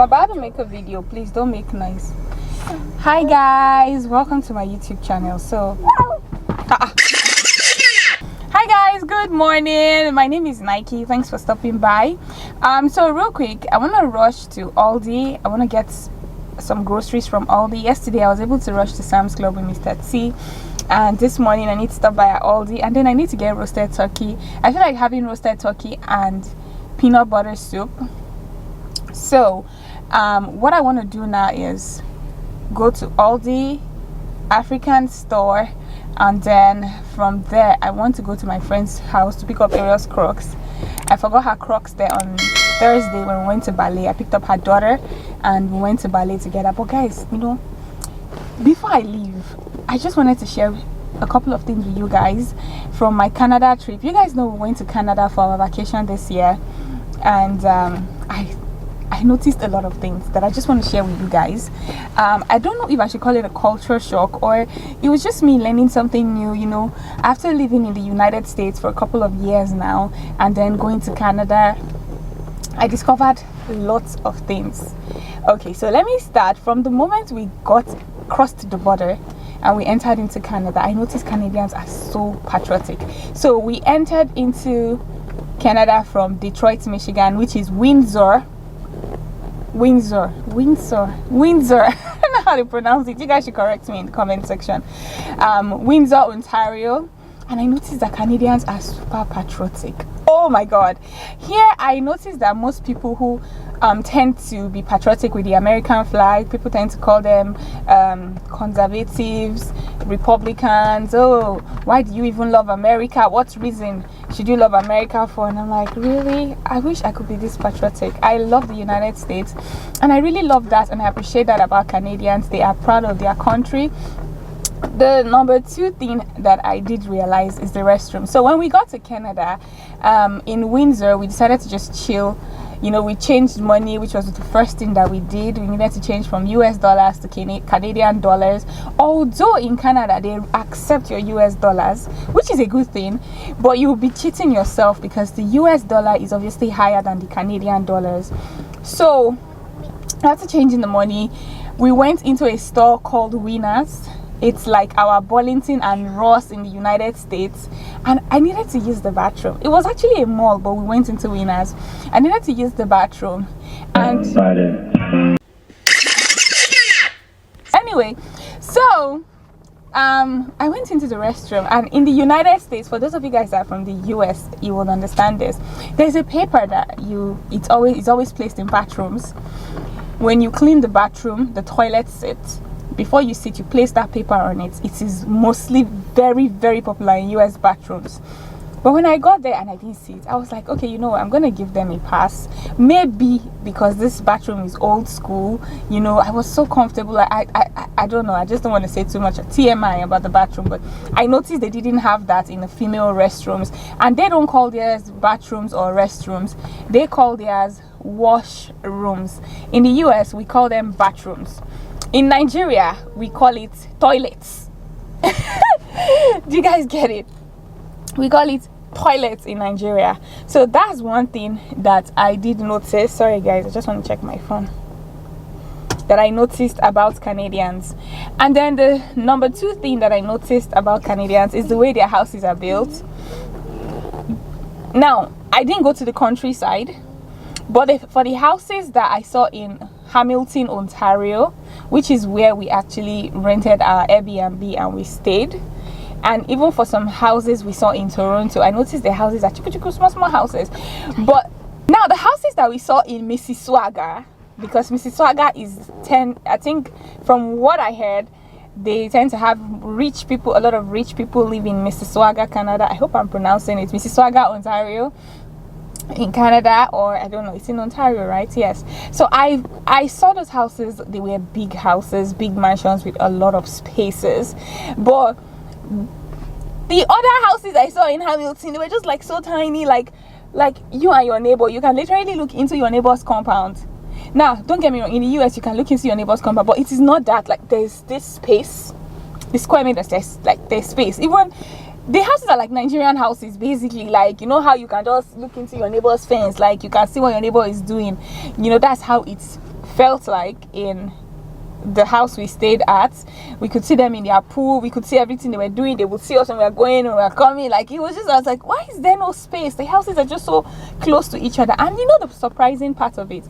about to make a video. Please don't make noise. Hi guys, welcome to my YouTube channel. Hi guys, good morning. My name is Nike. Thanks for stopping by. So real quick, I want to rush to Aldi. I want to get some groceries from Aldi. Yesterday I was able to rush to Sam's Club with Mr. T, and this morning I need to stop by at Aldi, and then I need to get roasted turkey. I feel like having roasted turkey and peanut butter soup. So what I want to do now is go to Aldi African store, and then from there I want to go to my friend's house to pick up Ariel's Crocs. I forgot her Crocs there on Thursday when we went to ballet. I picked up her daughter and we went to ballet together. But guys, you know, before I leave, I just wanted to share a couple of things with you guys from my Canada trip. You guys know we went to Canada for our vacation this year, and I noticed a lot of things that I just want to share with you guys. I don't know if I should call it a culture shock, or it was just me learning something new. You know, after living in the United States for a couple of years now and then going to Canada, I discovered lots of things. Okay, so let me start from the moment we crossed the border and we entered into Canada. I noticed Canadians are so patriotic. So we entered into Canada from Detroit, Michigan, which is Windsor. I don't know how to pronounce it. You guys should correct me in the comment section. Windsor, Ontario. And I noticed that Canadians are super patriotic. Oh my god. Here I noticed that most people who tend to be patriotic with the American flag, people tend to call them conservatives, Republicans. Oh, why do you even love America? What reason should you love America for? And I'm like, really? I wish I could be this patriotic. I love the United States, and I really love that, and I appreciate that about Canadians. They are proud of their country. The number two thing that I did realize is the restroom. So when we got to Canada, in Windsor, we decided to just chill. You know, we changed money, which was the first thing that we did. We needed to change from US dollars to Canadian dollars. Although in Canada, they accept your US dollars, which is a good thing, but you'll be cheating yourself because the US dollar is obviously higher than the Canadian dollars. So after changing the money, we went into a store called Winners. It's like our Burlington and Ross in the United States, and I needed to use the bathroom. It was actually a mall, but we went into Winners. I needed to use the bathroom, and anyway, so I went into the restroom, and in the United States, for those of you guys that are from the US, you will understand this. There's a paper that it's always placed in bathrooms. When you clean the bathroom, the toilet seat, before you sit, you place that paper on it. It is mostly very, very popular in US bathrooms. But when I got there and I didn't see it, I was like, okay, you know what, I'm gonna give them a pass. Maybe because this bathroom is old school, you know, I was so comfortable. I don't know, I just don't want to say too much TMI about the bathroom, but I noticed they didn't have that in the female restrooms, and they don't call theirs bathrooms or restrooms. They call theirs washrooms. In the US, we call them bathrooms. In Nigeria, we call it toilets. Do you guys get it? We call it toilets in Nigeria. So that's one thing that I did notice. Sorry guys, I just want to check my phone. That I noticed about Canadians. And then the number two thing that I noticed about Canadians is the way their houses are built. Now, I didn't go to the countryside, but for the houses that I saw in Hamilton, Ontario, which is where we actually rented our Airbnb and we stayed, and even for some houses we saw in Toronto, I noticed the houses are small houses. But now the houses that we saw in Mississauga, because Mississauga is 10, I think from what I heard, they tend to have rich people, a lot of rich people live in Mississauga, Canada. I hope I'm pronouncing it, Mississauga, Ontario, in Canada, or I don't know, it's in Ontario, right? Yes. So I saw those houses. They were big houses, big mansions with a lot of spaces. But the other houses I saw in Hamilton, they were just like so tiny, like you and your neighbor, you can literally look into your neighbor's compound. Now don't get me wrong, in the US you can look into your neighbor's compound, but it is not that. Like, there's this space, the square meters, there's space. Even the houses are like Nigerian houses, basically. Like, you know how you can just look into your neighbor's fence, like you can see what your neighbor is doing, you know, that's how it's felt like in the house we stayed at. We could see them in their pool, we could see everything they were doing, they would see us when we were going, when we were coming. Like, it was just, I was like, why is there no space? The houses are just so close to each other. And you know the surprising part of it,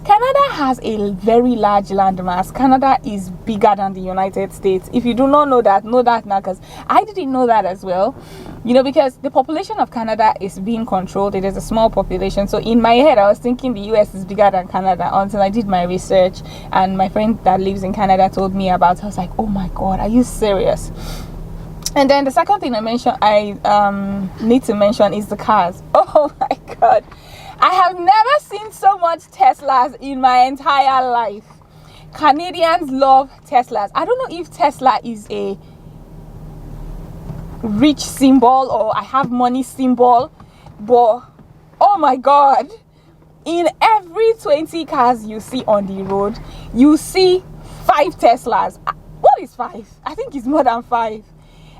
Canada has a very large landmass. Canada is bigger than the United States. If you do not know that now, because I didn't know that as well. You know, because the population of Canada is being controlled. It is a small population. So in my head, I was thinking the US is bigger than Canada until I did my research. And my friend that lives in Canada told me about it. I was like, oh my God, are you serious? And then the second thing I need to mention is the cars. Oh my God. I have never seen so much Teslas in my entire life. Canadians love Teslas. I don't know if Tesla is a rich symbol or I have money symbol, but oh my God, in every 20 cars you see on the road, you see 5 Teslas. What is 5? I think it's more than 5.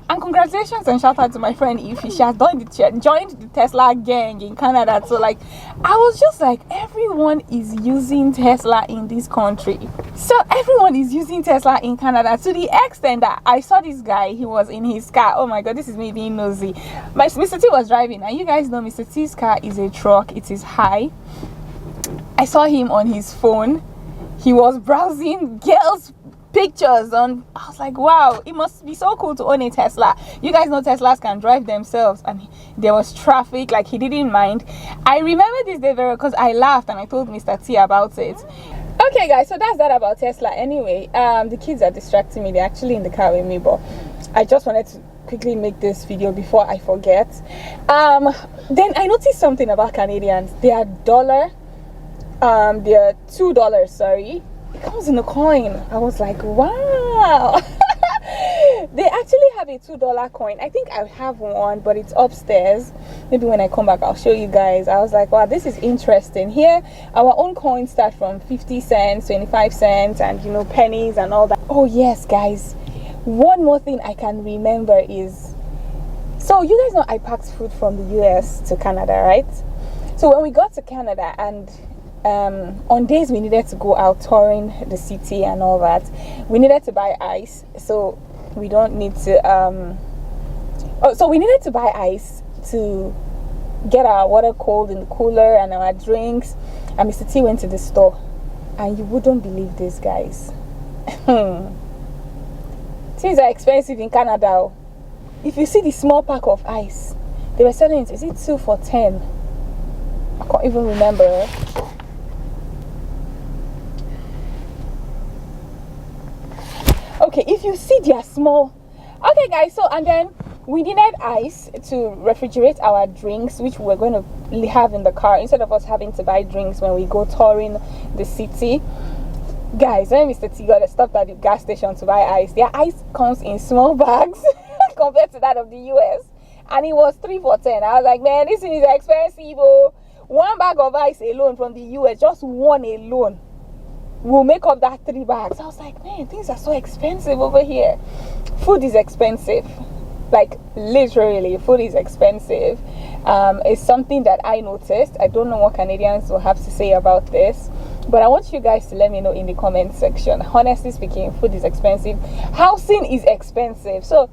And congratulations and shout out to my friend Ify. She has joined the Tesla gang in Canada. So like, I was just like, everyone is using Tesla in this country. So everyone is using Tesla in Canada to the extent that I saw this guy. He was in his car. Oh my God, this is me being nosy. Mr. T was driving, and you guys know Mr. T's car is a truck. It is high. I saw him on his phone. He was browsing girls' pictures on. I was like, wow, it must be so cool to own a Tesla. You guys know Teslas can drive themselves, and there was traffic, like he didn't mind. I remember this day very because I laughed and I told Mr. T about it. Okay guys, so that's that about Tesla. Anyway, the kids are distracting me. They're actually in the car with me, but I just wanted to quickly make this video before I forget. Then I noticed something about Canadians. Their dollar, their $2, sorry, it comes in a coin. I was like, wow. They actually have a $2 coin. I think I have one, but it's upstairs. Maybe when I come back I'll show you guys. I was like, wow, this is interesting. Here our own coins start from 50 cents, 25 cents, and you know, pennies and all that. Oh yes guys, one more thing I can remember is, so you guys know I packed food from the US to Canada, right? So when we got to Canada, and on days we needed to go out touring the city and all that, we needed to buy ice. So we don't need to so we needed to buy ice to get our water cold in the cooler and our drinks. And Mr. T went to the store, and you wouldn't believe this, guys. Things are expensive in Canada. If you see the small pack of ice, they were selling it, is it 2 for 10? I can't even remember. Okay, if you see their small, okay guys, so and then we needed ice to refrigerate our drinks, which we were going to have in the car instead of us having to buy drinks when we go touring the city. Guys, when Mr. T got stopped at the gas station to buy ice, their ice comes in small bags compared to that of the US, and it was 3 for 10. I was like, man, this is expensive. Oh, one bag of ice alone from the US, just one alone, will make up that 3 bags. I was like, man, things are so expensive over here. Food is expensive, like literally food is expensive. It's something that I noticed. I don't know what Canadians will have to say about this, but I want you guys to let me know in the comment section. Honestly speaking, food is expensive, housing is expensive. So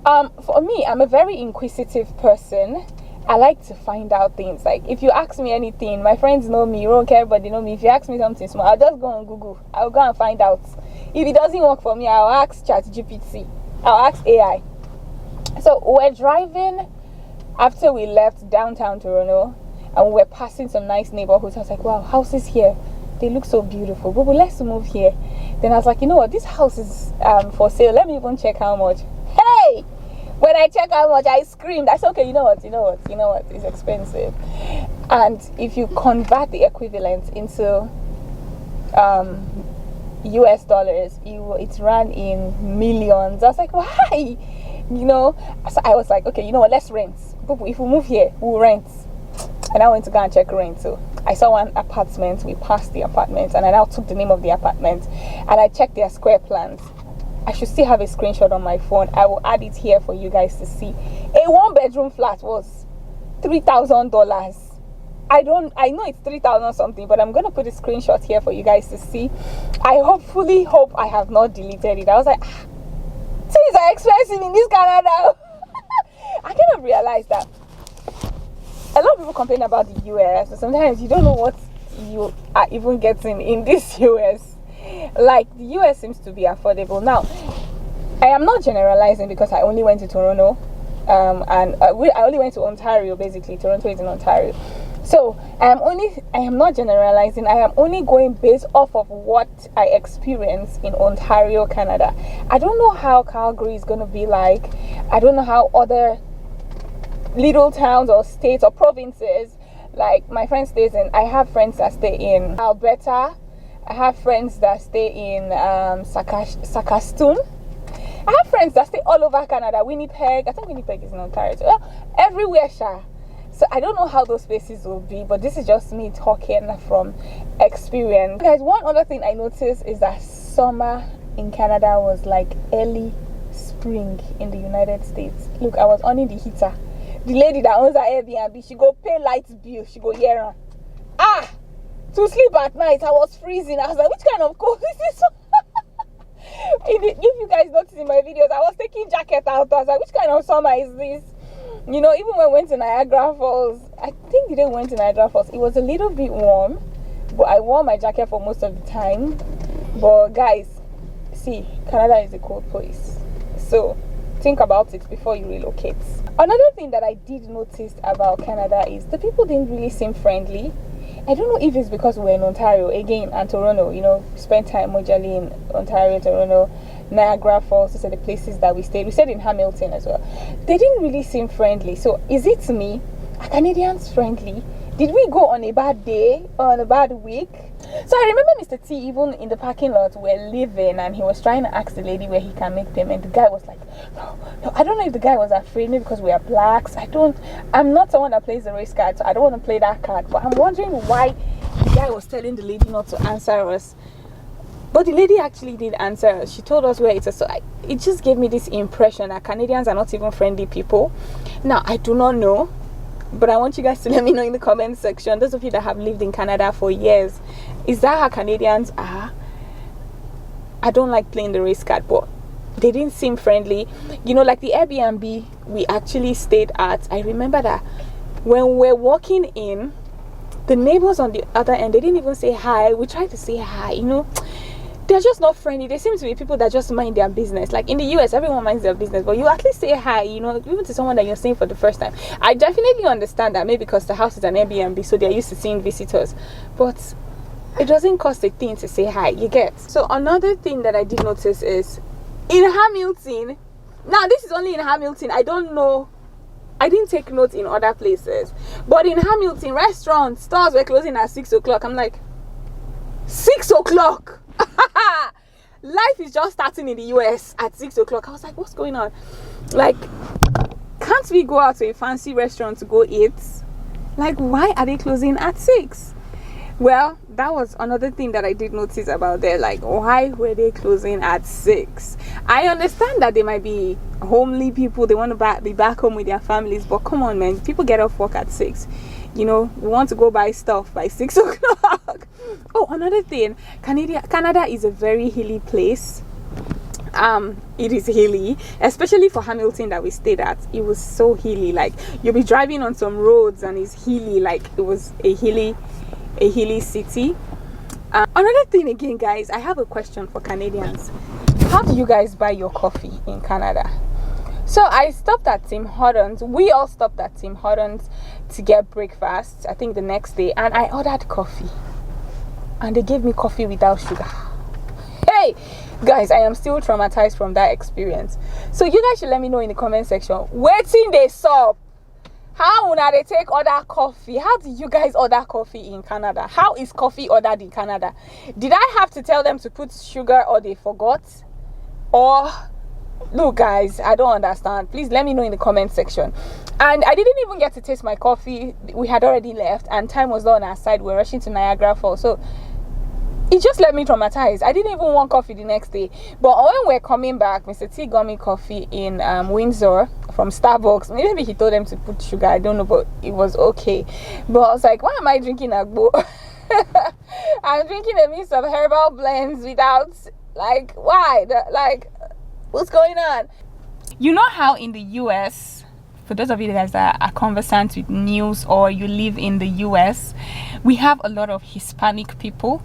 for me, I'm a very inquisitive person. I like to find out things. Like, if you ask me anything, my friends know me, you don't care, but they know me. If you ask me something small, I'll just go on Google. I'll go and find out. If it doesn't work for me, I'll ask ChatGPT. I'll ask AI. So we're driving after we left downtown Toronto, and we were passing some nice neighborhoods. I was like, wow, houses here, they look so beautiful, but let's move here. Then I was like, you know what, this house is for sale. Let me even check how much. Hey, when I check how much, I screamed. I said, okay, you know what, it's expensive. And if you convert the equivalent into US dollars, it's run in millions. I was like, why? You know, so I was like, okay, you know what, let's rent. If we move here, we'll rent. And I went to go and check rent too. I saw one apartment. We passed the apartment, and I now took the name of the apartment, and I checked their square plans. I should still have a screenshot on my phone. I will add it here for you guys to see. A 1-bedroom flat was $3,000. I know it's 3,000 something, but I'm gonna put a screenshot here for you guys to see. I hope I have not deleted it. I was like, things are expensive in this Canada. I kind of realized that a lot of people complain about the US, but sometimes you don't know what you are even getting in this US. Like, the US seems to be affordable. Now, I am not generalizing because I only went to Toronto, and I only went to Ontario. Basically, Toronto is in Ontario. So I am not generalizing. I am only going based off of what I experienced in Ontario, Canada. I don't know how Calgary is going to be like. I don't know how other little towns or states or provinces, like my friend stays in. I have friends that stay in Alberta. I have friends that stay in Saskatoon. I have friends that stay all over Canada. Winnipeg. I think Winnipeg is in Ontario. So, everywhere, sha. So I don't know how those places will be, but this is just me talking from experience. Guys, one other thing I noticed is that summer in Canada was like early spring in the United States. Look, I was on the heater. The lady that owns her Airbnb, she go pay light bill. She go here. To sleep at night, I was freezing. I was like, which kind of cold is this? If you guys notice in my videos, I was taking jacket out. I was like, which kind of summer is this? You know, even when I went to Niagara Falls, I think the day we went to Niagara Falls, it was a little bit warm, but I wore my jacket for most of the time. But guys, see, Canada is a cold place, so think about it before you relocate. Another thing that I did notice about Canada is the people didn't really seem friendly. I don't know if it's because we're in Ontario again and Toronto, you know, spent time majorly in Ontario, Toronto, Niagara Falls. These are the places that we stayed. We stayed in Hamilton as well. They didn't really seem friendly. So is it me? Are Canadians friendly? Did we go on a bad day or on a bad week? So I remember Mr. T, even in the parking lot, we're leaving and he was trying to ask the lady where he can make payment. The guy was like, no. I don't know if the guy was afraid, maybe because we are blacks. I'm not someone that plays the race card, so I don't want to play that card. But I'm wondering why the guy was telling the lady not to answer us. But the lady actually did answer us. She told us where it is. So it just gave me this impression that Canadians are not even friendly people. Now, I do not know, but I want you guys to let me know in the comment section. Those of you that have lived in Canada for years, is that how Canadians are? I don't like playing the race card, but they didn't seem friendly. You know, like the Airbnb we actually stayed at, I remember that when we're walking in, the neighbors on the other end, they didn't even say hi. We tried to say hi, you know. They're just not friendly. They seem to be people that just mind their business. Like in the US, everyone minds their business, but you at least say hi, you know, even to someone that you're seeing for the first time. I definitely understand that, maybe because the house is an Airbnb, so they're used to seeing visitors, but it doesn't cost a thing to say hi, you get. So another thing that I did notice is in Hamilton, now this is only in Hamilton, I don't know, I didn't take notes in other places, but in Hamilton, restaurants, stores were closing at 6 o'clock. I'm like, 6 o'clock? Life is just starting in the US at 6 o'clock. I was like, what's going on? Like, can't we go out to a fancy restaurant to go eat? Like, why are they closing at 6? Well, that was another thing that I did notice about there. Like, why were they closing at 6? I understand that they might be homely people, they want to be back home with their families, but come on, man, people get off work at 6. You know, we want to go buy stuff by 6 o'clock. Oh, another thing, Canada is a very hilly place. It is hilly, especially for Hamilton that we stayed at. It was so hilly. Like, you'll be driving on some roads and it's hilly. Like, it was a hilly city. Another thing again, guys, I have a question for Canadians. How do you guys buy your coffee in Canada? So I stopped at Tim Hortons. We all stopped at Tim Hortons to get breakfast, I think the next day, and I ordered coffee and they gave me coffee without sugar. Hey guys, I am still traumatized from that experience. So you guys should let me know in the comment section, waiting they sup, how would they take order coffee? How do you guys order coffee in Canada? How is coffee ordered in Canada? Did I have to tell them to put sugar or they forgot? Or look guys, I don't understand. Please let me know in the comment section. And I didn't even get to taste my coffee. We had already left and time was not on our side. We were rushing to Niagara Falls. So it just left me traumatized. I didn't even want coffee the next day. But when we're coming back, Mr. T got me coffee in Windsor from Starbucks. Maybe he told them to put sugar, I don't know, but it was okay. But I was like, why am I drinking agbo? I'm drinking a mix of herbal blends without, like, why? Like, what's going on? You know how in the US, for those of you guys that are conversant with news or you live in the US, we have a lot of Hispanic people.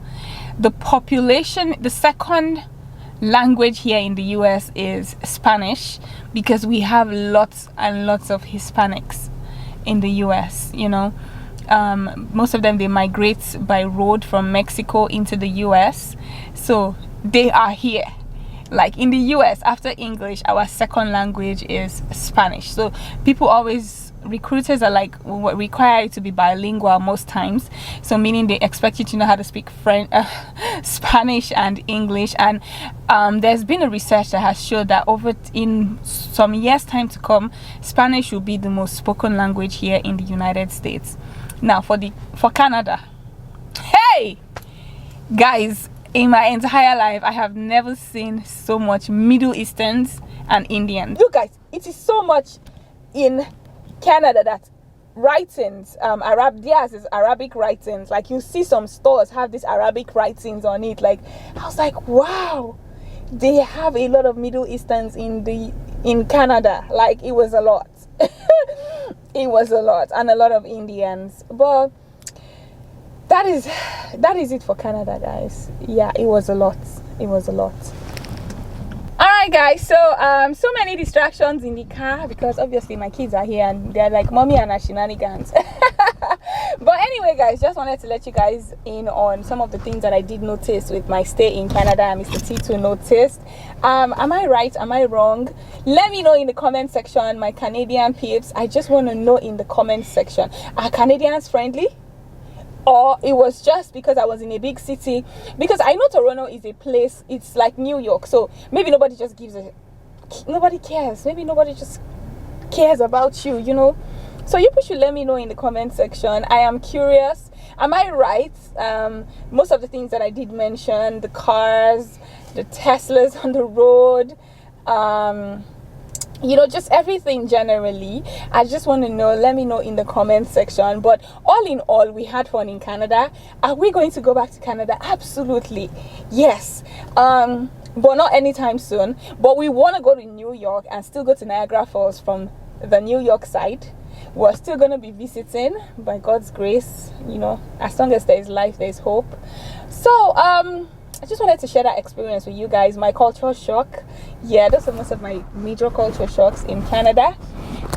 The population, the second language here in the US is Spanish, because we have lots and lots of Hispanics in the US, you know. Most of them, they migrate by road from Mexico into the US, so they are here. Like in the US, after English, our second language is Spanish. So people always, recruiters are like, require you to be bilingual most times. So meaning they expect you to know how to speak French, Spanish and English. And there's been a research that has showed that in some years time to come, Spanish will be the most spoken language here in the United States. Now for Canada, hey guys, in my entire life, I have never seen so much Middle Easterns and Indians. Look guys, it is so much in Canada that writings, theirs is Arabic writings. Like you see some stores have these Arabic writings on it. Like I was like, wow, they have a lot of Middle Easterns in Canada. Like it was a lot. It was a lot, and a lot of Indians. But that is it for Canada, guys. Yeah, it was a lot. It was a lot. All right guys, so many distractions in the car because obviously my kids are here and they're like, mommy and her shenanigans. But anyway guys, just wanted to let you guys in on some of the things that I did notice with my stay in Canada and Mr. T2 noticed. Am I right? Am I wrong? Let me know in the comment section, my Canadian peeps. I just want to know in the comment section, are Canadians friendly? Or it was just because I was in a big city? Because I know Toronto is a place, it's like New York, so maybe nobody cares. Maybe nobody just cares about you, you know. So you should let me know in the comment section. I am curious. Am I right? Most of the things that I did mention, the cars, the Teslas on the road, you know, just everything generally. I just want to know. Let me know in the comment section. But all in all, we had fun in Canada. Are we going to go back to Canada? Absolutely yes. But not anytime soon. But we want to go to New York and still go to Niagara Falls from the New York side. We're still going to be visiting by God's grace, you know. As long as there is life, there is hope. So I just wanted to share that experience with you guys. My cultural shock. Yeah, those are most of my major cultural shocks in Canada.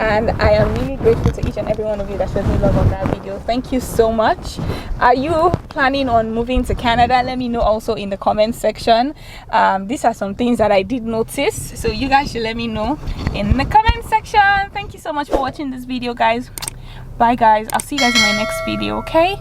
And I am really grateful to each and every one of you that showed me love on that video. Thank you so much. Are you planning on moving to Canada? Let me know also in the comment section. These are some things that I did notice. So you guys should let me know in the comment section. Thank you so much for watching this video, guys. Bye guys. I'll see you guys in my next video, okay?